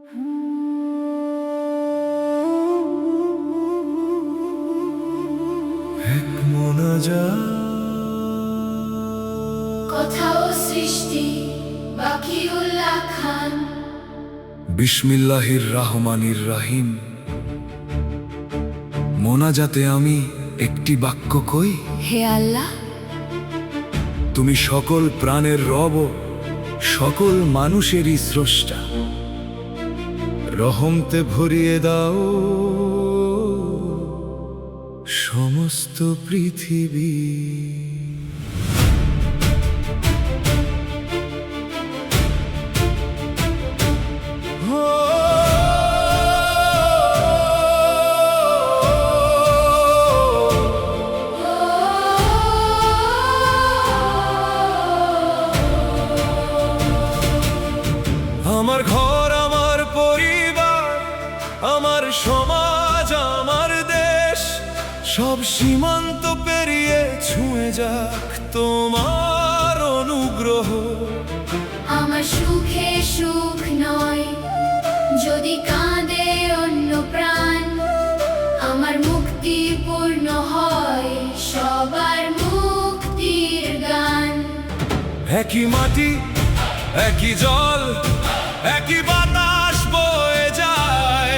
এক মোনাজাত, কোথাও সৃষ্টি বাকিউল্লাহ খান। বিসমিল্লাহির রহমানির রহিম। মোনাজাতে আমি একটি বাক্য কই, হে আল্লাহ, তুমি সকল প্রাণের রব, সকল মানুষেরই স্রষ্টা। রহমতে ভরিয়ে দাও সমস্ত পৃথিবী। আমার ঘর, আমার পরিবার, আমার সমাজ, আমার দেশ, সব সীমান্ত পেরিয়ে ছুঁয়ে যাক তোমার অনুগ্রহ। আমার সুখে সুখ নয় যদি কাঁদে অন্য প্রাণ, আমার মুক্তি পূর্ণ হয় সবার মুক্তির গান। একই মাটি, একই জল, একই বাতাস বয়ে যায়,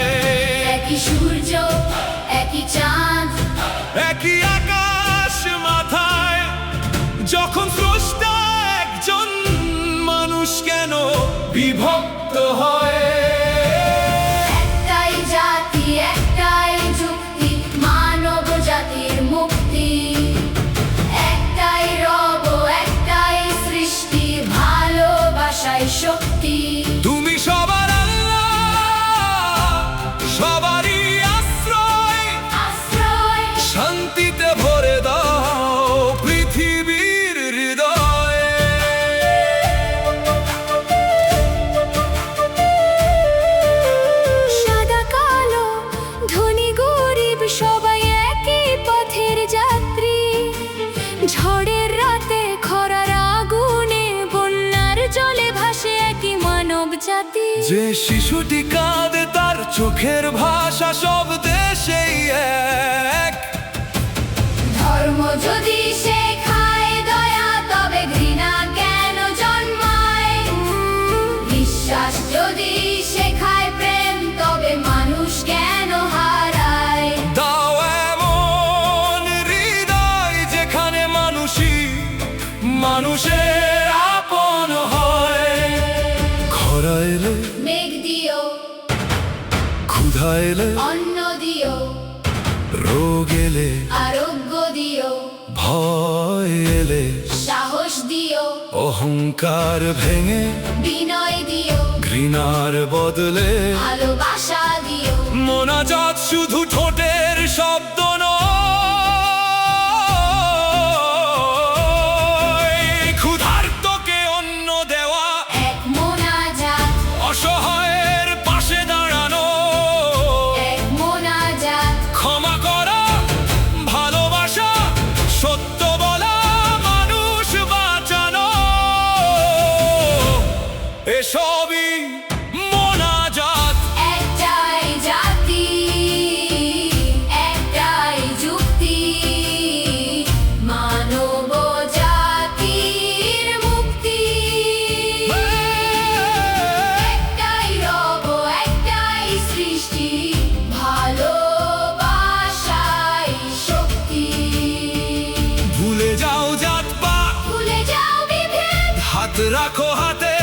একই সূর্য, একই চাঁদ, একই আকাশ মাথায়। যখন স্রষ্টা একজন, মানুষ কেন বিভক্ত হয়? একটাই জাতি, একটাই যুক্তি, মানব জাতির মুক্তি। একটাই রব, একটাই সৃষ্টি, ভালোবাসায় শক্তি। তুমি সবার আল্লাহ, সবারই আশ্রয়, আশ্রয় শান্তিতে ভরে দাও পৃথিবীর হৃদয়ে। সাদা কালো, ধনী গরিব, সবাই একই পথের যাত্রী। ঝড়ের রাতে, খরার আগুনে, বন্যার জলে ভাসে একই মানব জাতি। যে শিশুটি কাঁদে, তার চোখের ভাষা সব দেশেই এক। ধর্ম যদি শেখায় দয়া, তবে ঘৃণা কেন জন্মায়? বিশ্বাস যদি শেখায় প্রেম, তবে মানুষ কেন হারায়? দাও এমন হৃদয়, যেখানে মানুষই মানুষের আপন হয়। খরা এলে, মেঘ দিও, ক্ষুধা এলে, অন্ন দিও, রোগ এলে, আরোগ্য দিও, ভয় এলে, সাহস দিও, অহংকার ভেঙে বিনয় দিও, ঘৃণার বদলে ভালোবাসা দিও। মোনাজাত শুধু ঠোঁটের শব্দ নয়, ক্ষুধার্তকে অন্ন দেওয়া, এক মোনাজাত, অসহায়ের পাশে দাঁড়ানো, এক মোনাজাত, ক্ষমা করা, ভালোবাসা, সত্য বলা, মানুষ বাঁচানো, এসবই মোনাজাত। একটাই জাতি, একটাই যুক্তি, মানব জাতির মুক্তি। একটাই রব, একটাই সৃষ্টি, ভালোবাসায় শক্তি। ভুলে যাও জাতপাত, ভুলে যাও বিভেদ, হাত রাখো হাতে,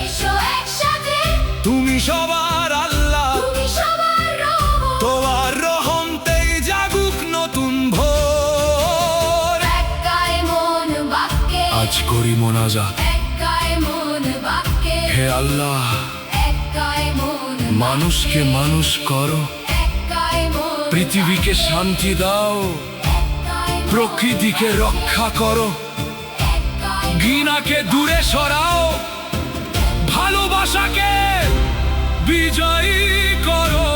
এসো একসাথে, তুমি সবার আল্লাহ, তুমি সবার রব। তোমার রহমতেই জাগুক নতুন ভোর। একাই মন বাক্যে, আজ করি মোনাজাত, একাই মন বাক্যে, হে আল্লাহ, একাই মন মানুষকে মানুষ করো, একাই মন পৃথিবীকে শান্তি দাও, একাই মন, প্রকৃতিকে রক্ষা করো, একাই ঘৃণাকে দূরে সরাও, ভালোবাসাকে বিজয়ী করো।